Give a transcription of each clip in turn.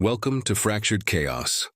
Welcome to Fractured Chaos.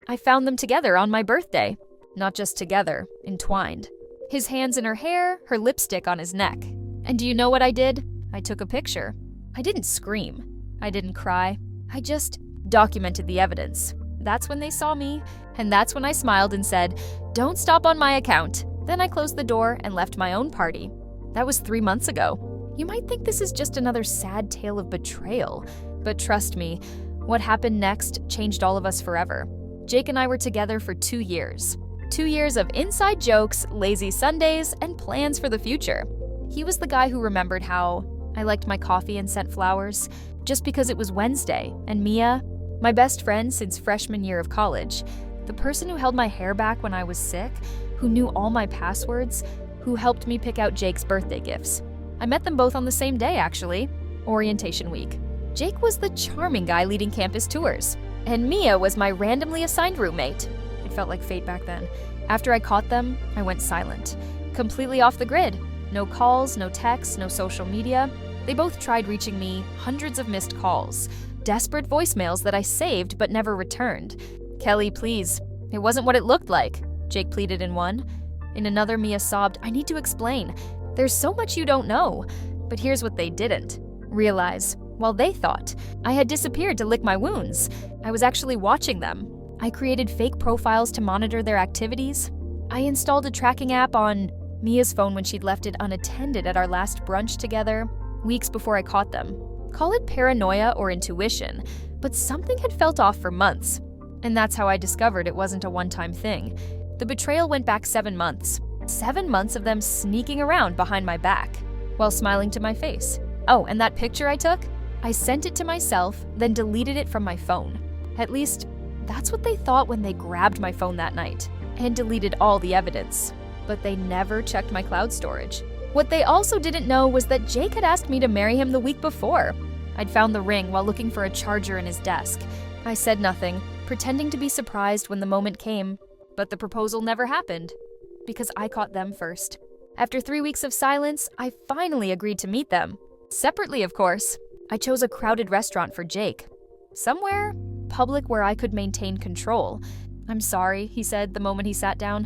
I found them together on my birthday. Not just together, entwined. His hands in her hair, her lipstick on his neck. And do you know what I did? I took a picture. I didn't scream. I didn't cry. I just documented the evidence. That's when they saw me, and that's when I smiled and said, "Don't stop on my account." Then I closed the door and left my own party. That was 3 months ago. You might think this is just another sad tale of betrayal, but trust me, what happened next changed all of us forever. Jake and I were together for 2 years. 2 years of inside jokes, lazy Sundays, and plans for the future. He was the guy who remembered how I liked my coffee and scent flowers just because it was Wednesday, and Mia, my best friend since freshman year of college, the person who held my hair back when I was sick, who knew all my passwords, who helped me pick out Jake's birthday gifts. I met them both on the same day, actually, orientation week. Jake was the charming guy leading campus tours, and Mia was my randomly assigned roommate. It felt like fate back then. After I caught them, I went silent, completely off the grid. No calls, no texts, no social media. They both tried reaching me, hundreds of missed calls, desperate voicemails that I saved but never returned. "Kelly, please. It wasn't what it looked like," Jake pleaded in one. In another, Mia sobbed, "I need to explain. There's so much you don't know." But here's what they didn't realize. While they thought I had disappeared to lick my wounds, I was actually watching them. I created fake profiles to monitor their activities. I installed a tracking app on Mia's phone when she'd left it unattended at our last brunch together, weeks before I caught them. Call it paranoia or intuition, but something had felt off for months. And that's how I discovered it wasn't a one-time thing. The betrayal went back 7 months. 7 months of them sneaking around behind my back, while smiling to my face. Oh, and that picture I took? I sent it to myself, then deleted it from my phone. At least, that's what they thought when they grabbed my phone that night, and deleted all the evidence. But they never checked my cloud storage. What they also didn't know was that Jake had asked me to marry him the week before. I'd found the ring while looking for a charger in his desk. I said nothing, pretending to be surprised when the moment came, but the proposal never happened, because I caught them first. After 3 weeks of silence, I finally agreed to meet them. Separately, of course. I chose a crowded restaurant for Jake. Somewhere public where I could maintain control. "I'm sorry," he said the moment he sat down.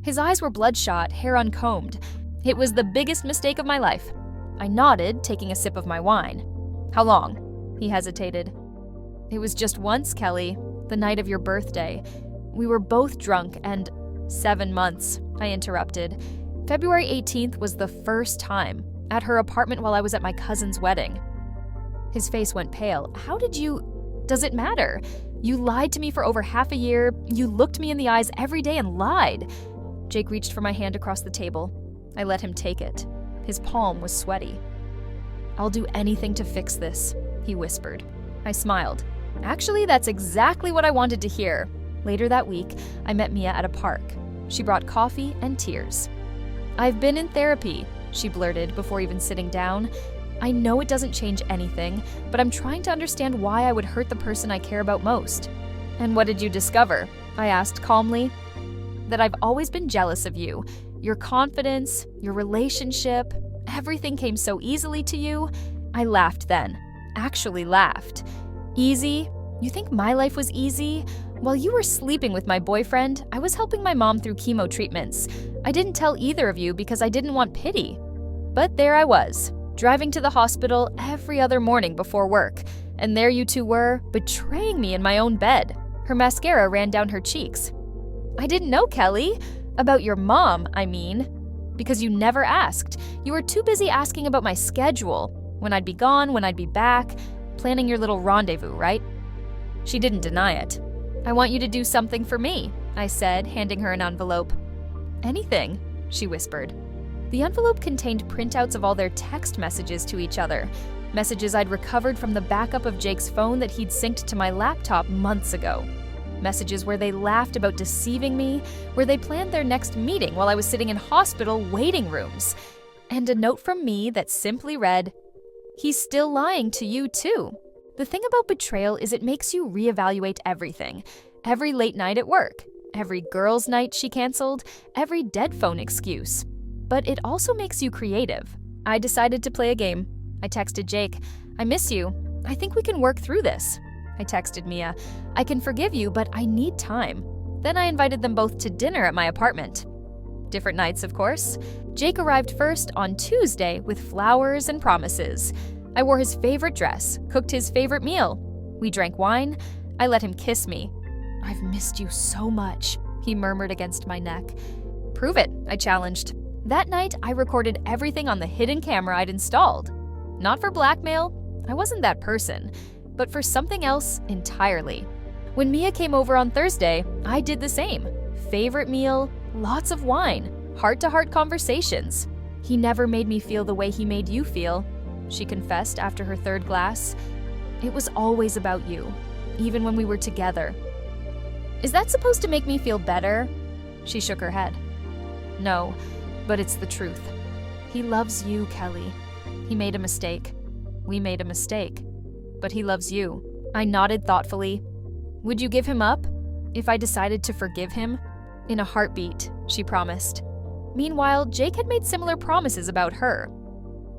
His eyes were bloodshot, hair uncombed. It was the biggest mistake of my life. I nodded, taking a sip of my wine. "How long?" He hesitated. "It was just once, Kelly, the night of your birthday. We were both drunk and 7 months, I interrupted. February 18th was the first time, at her apartment while I was at my cousin's wedding." His face went pale. "How did you... Does it matter? You lied to me for over half a year. You looked me in the eyes every day and lied." Jake reached for my hand across the table. I let him take it. His palm was sweaty. "I'll do anything to fix this," he whispered. I smiled. Actually, that's exactly what I wanted to hear. Later that week, I met Mia at a park. She brought coffee and tears. "I've been in therapy," she blurted before even sitting down. "I know it doesn't change anything, but I'm trying to understand why I would hurt the person I care about most." "And what did you discover?" I asked calmly. "That I've always been jealous of you. Your confidence, your relationship, everything came so easily to you." I laughed then. Actually laughed. "Easy? You think my life was easy? While you were sleeping with my boyfriend, I was helping my mom through chemo treatments. I didn't tell either of you because I didn't want pity. But there I was, driving to the hospital every other morning before work, and there you two were, betraying me in my own bed." Her mascara ran down her cheeks. "I didn't know, Kelly. About your mom, I mean. Because you never asked. You were too busy asking about my schedule, when I'd be gone, when I'd be back, planning your little rendezvous, right?" She didn't deny it. "I want you to do something for me," I said, handing her an envelope. "Anything," she whispered. The envelope contained printouts of all their text messages to each other, messages I'd recovered from the backup of Jake's phone that he'd synced to my laptop months ago. Messages where they laughed about deceiving me, where they planned their next meeting while I was sitting in hospital waiting rooms. And a note from me that simply read, "He's still lying to you too." The thing about betrayal is it makes you reevaluate everything. Every late night at work, every girls' night she canceled, every dead phone excuse. But it also makes you creative. I decided to play a game. I texted Jake, "I miss you. I think we can work through this." I texted Mia. I can forgive you, but I need time. Then I invited them both to dinner at my apartment. Different nights, of course. Jake arrived first on Tuesday with flowers and promises. I wore his favorite dress, cooked his favorite meal. We drank wine. I let him kiss me. "I've missed you so much," he murmured against my neck. "Prove it," I challenged. That night, I recorded everything on the hidden camera I'd installed. Not for blackmail, I wasn't that person, but for something else entirely. When Mia came over on Thursday, I did the same. Favorite meal, lots of wine, heart-to-heart conversations. "He never made me feel the way he made you feel," she confessed after her third glass. "It was always about you, even when we were together." "Is that supposed to make me feel better?" She shook her head. "No, but it's the truth. He loves you, Kelly. He made a mistake. We made a mistake. But he loves you." I nodded thoughtfully. "Would you give him up if I decided to forgive him?" "In a heartbeat," she promised. Meanwhile, Jake had made similar promises about her.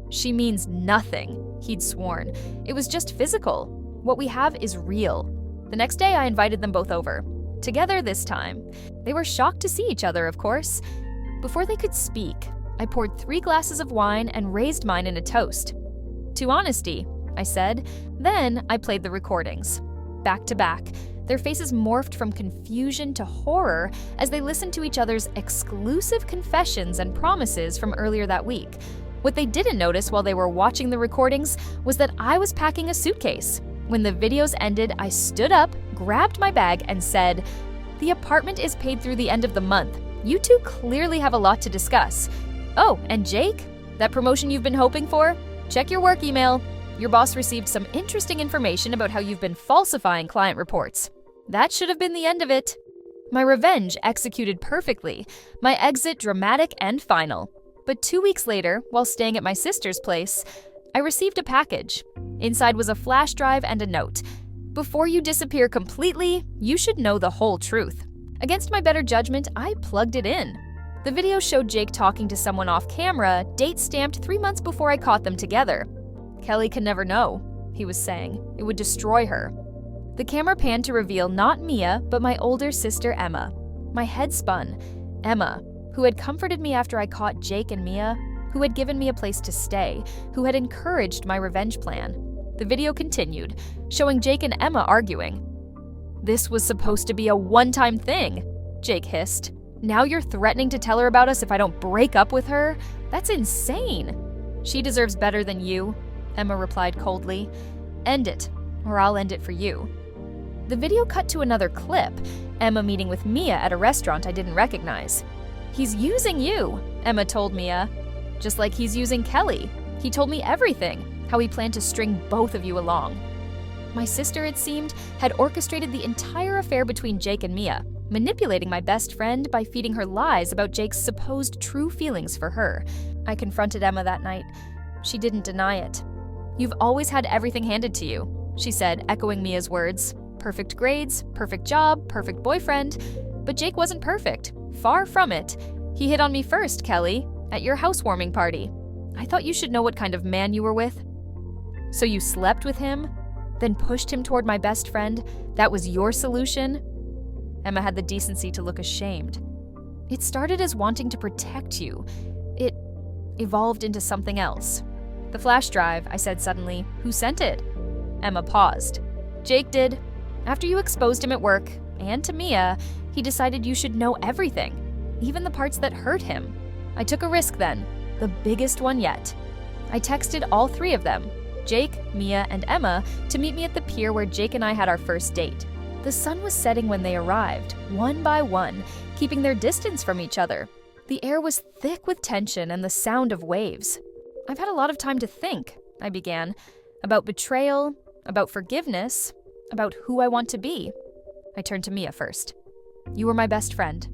"She means nothing," he'd sworn. "It was just physical. What we have is real." The next day, I invited them both over. Together this time. They were shocked to see each other, of course. Before they could speak, I poured 3 glasses of wine and raised mine in a toast. "To honesty," I said. Then I played the recordings. Back to back, their faces morphed from confusion to horror as they listened to each other's exclusive confessions and promises from earlier that week. What they didn't notice while they were watching the recordings was that I was packing a suitcase. When the videos ended, I stood up, grabbed my bag, and said, "The apartment is paid through the end of the month. You two clearly have a lot to discuss. Oh, and Jake, that promotion you've been hoping for? Check your work email. Your boss received some interesting information about how you've been falsifying client reports." That should have been the end of it. My revenge executed perfectly, my exit dramatic and final. But 2 weeks later, while staying at my sister's place, I received a package. Inside was a flash drive and a note. "Before you disappear completely, you should know the whole truth." Against my better judgment, I plugged it in. The video showed Jake talking to someone off camera, date stamped 3 months before I caught them together. "Kelly can never know," he was saying. "It would destroy her." The camera panned to reveal not Mia, but my older sister Emma. My head spun. Emma, who had comforted me after I caught Jake and Mia, who had given me a place to stay, who had encouraged my revenge plan. The video continued, showing Jake and Emma arguing. "This was supposed to be a one-time thing," Jake hissed. "Now you're threatening to tell her about us if I don't break up with her? That's insane." "She deserves better than you," Emma replied coldly. "End it, or I'll end it for you." The video cut to another clip, Emma meeting with Mia at a restaurant I didn't recognize. "He's using you," Emma told Mia. "Just like he's using Kelly. He told me everything, how he planned to string both of you along." My sister, it seemed, had orchestrated the entire affair between Jake and Mia, manipulating my best friend by feeding her lies about Jake's supposed true feelings for her. I confronted Emma that night. She didn't deny it. "You've always had everything handed to you," she said, echoing Mia's words. "Perfect grades, perfect job, perfect boyfriend. But Jake wasn't perfect. Far from it. He hit on me first, Kelly, at your housewarming party. I thought you should know what kind of man you were with." "So you slept with him? Then pushed him toward my best friend? That was your solution?" Emma had the decency to look ashamed. "It started as wanting to protect you. It evolved into something else." "The flash drive," I said suddenly. "Who sent it?" Emma paused. "Jake did. After you exposed him at work, and to Mia, he decided you should know everything, even the parts that hurt him. I took a risk then, the biggest one yet. I texted all 3 of them, Jake, Mia, and Emma, to meet me at the pier where Jake and I had our first date. The sun was setting when they arrived, one by one, keeping their distance from each other. The air was thick with tension and the sound of waves. "I've had a lot of time to think," I began, "about betrayal, about forgiveness, about who I want to be." I turned to Mia first. "You were my best friend.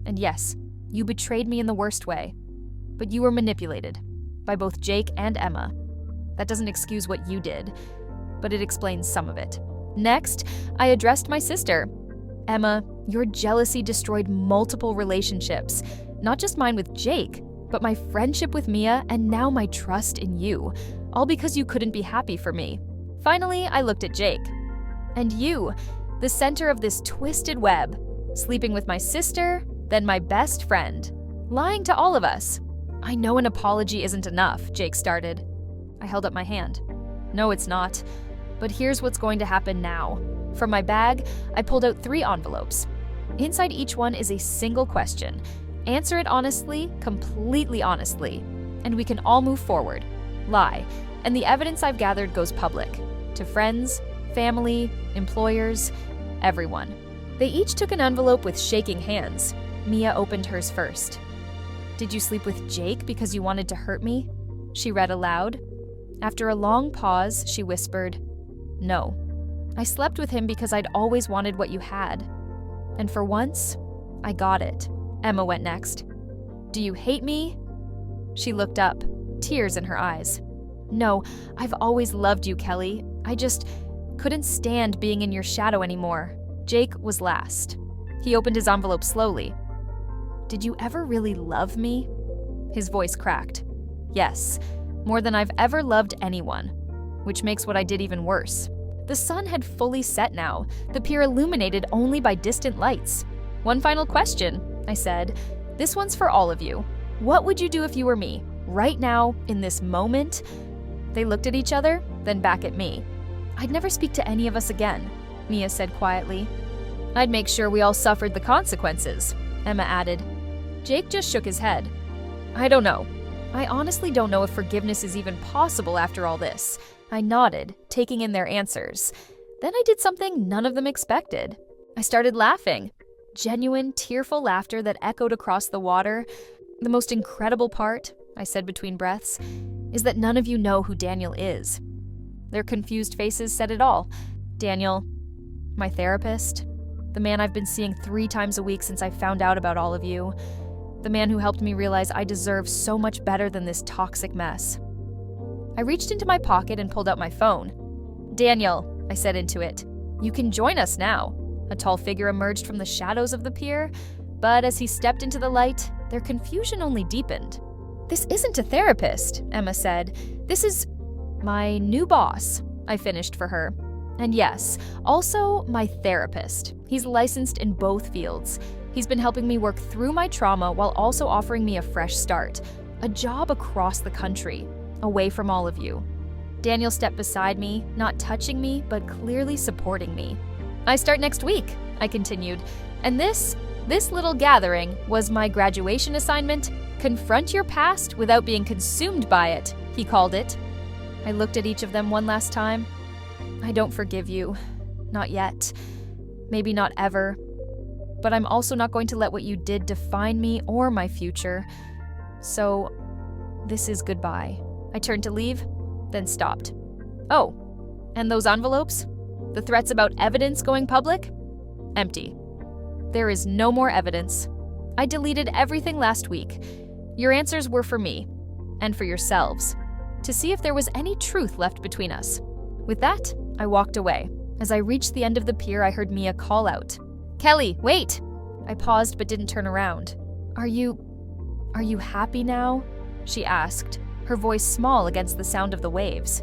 And yes, you betrayed me in the worst way. But you were manipulated by both Jake and Emma. That doesn't excuse what you did, but it explains some of it." Next, I addressed my sister. "Emma, your jealousy destroyed multiple relationships, not just mine with Jake, but my friendship with Mia and now my trust in you, all because you couldn't be happy for me." Finally, I looked at Jake. And you, the center of this twisted web, sleeping with my sister, then my best friend, lying to all of us. I know an apology isn't enough, Jake started. I held up my hand. No, it's not. But here's what's going to happen now. From my bag, I pulled out 3 envelopes. Inside each one is a single question. Answer it honestly, completely honestly, and we can all move forward. Lie, and the evidence I've gathered goes public. To friends, family, employers, everyone. They each took an envelope with shaking hands. Mia opened hers first. Did you sleep with Jake because you wanted to hurt me? She read aloud. After a long pause, she whispered, No. I slept with him because I'd always wanted what you had. And for once, I got it. Emma went next. Do you hate me? She looked up, tears in her eyes. No, I've always loved you, Kelly. I just couldn't stand being in your shadow anymore. Jake was last. He opened his envelope slowly. Did you ever really love me? His voice cracked. Yes, more than I've ever loved anyone, which makes what I did even worse. The sun had fully set now, the pier illuminated only by distant lights. One final question, I said. This one's for all of you. What would you do if you were me, right now, in this moment? They looked at each other, then back at me. I'd never speak to any of us again, Mia said quietly. I'd make sure we all suffered the consequences, Emma added. Jake just shook his head. I don't know. I honestly don't know if forgiveness is even possible after all this. I nodded, taking in their answers. Then I did something none of them expected. I started laughing. Genuine, tearful laughter that echoed across the water. The most incredible part, I said between breaths, is that none of you know who Daniel is. Their confused faces said it all. Daniel, my therapist, the man I've been seeing 3 times a week since I found out about all of you, the man who helped me realize I deserve so much better than this toxic mess. I reached into my pocket and pulled out my phone. Daniel, I said into it, you can join us now. A tall figure emerged from the shadows of the pier, but as he stepped into the light, their confusion only deepened. This isn't a therapist, Emma said. This is my new boss, I finished for her. And yes, also my therapist. He's licensed in both fields. He's been helping me work through my trauma while also offering me a fresh start, a job across the country, away from all of you. Daniel stepped beside me, not touching me, but clearly supporting me. I start next week, I continued, and this little gathering was my graduation assignment. Confront your past without being consumed by it, he called it. I looked at each of them one last time. I don't forgive you. Not yet. Maybe not ever. But I'm also not going to let what you did define me or my future. So, this is goodbye. I turned to leave, then stopped. Oh, and those envelopes? The threats about evidence going public? Empty. There is no more evidence. I deleted everything last week. Your answers were for me, and for yourselves, to see if there was any truth left between us. With that, I walked away. As I reached the end of the pier, I heard Mia call out, Kelly, wait! I paused but didn't turn around. Are you happy now? She asked, her voice small against the sound of the waves.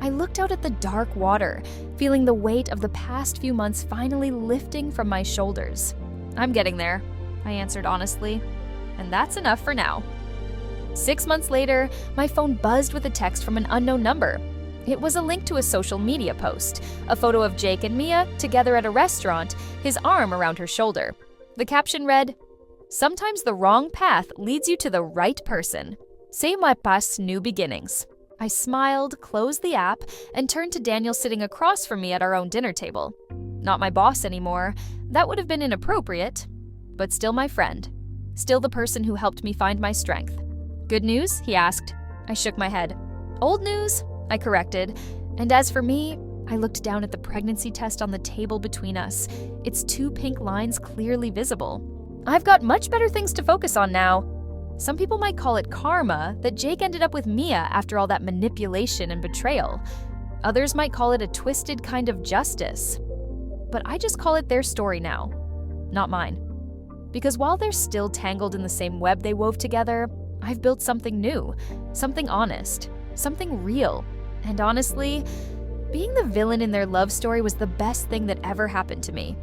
I looked out at the dark water, feeling the weight of the past few months finally lifting from my shoulders. I'm getting there, I answered honestly, and that's enough for now. 6 months later, my phone buzzed with a text from an unknown number. It was a link to a social media post, a photo of Jake and Mia together at a restaurant, his arm around her shoulder. The caption read, Sometimes the wrong path leads you to the right person. C'est my past's new beginnings. I smiled, closed the app, and turned to Daniel sitting across from me at our own dinner table. Not my boss anymore. That would have been inappropriate. But still my friend. Still the person who helped me find my strength. Good news? He asked. I shook my head. Old news? I corrected. And as for me, I looked down at the pregnancy test on the table between us, its 2 pink lines clearly visible. I've got much better things to focus on now. Some people might call it karma that Jake ended up with Mia after all that manipulation and betrayal. Others might call it a twisted kind of justice. But I just call it their story now, not mine. Because while they're still tangled in the same web they wove together, I've built something new, something honest, something real. And honestly, Being the villain in their love story was the best thing that ever happened to me.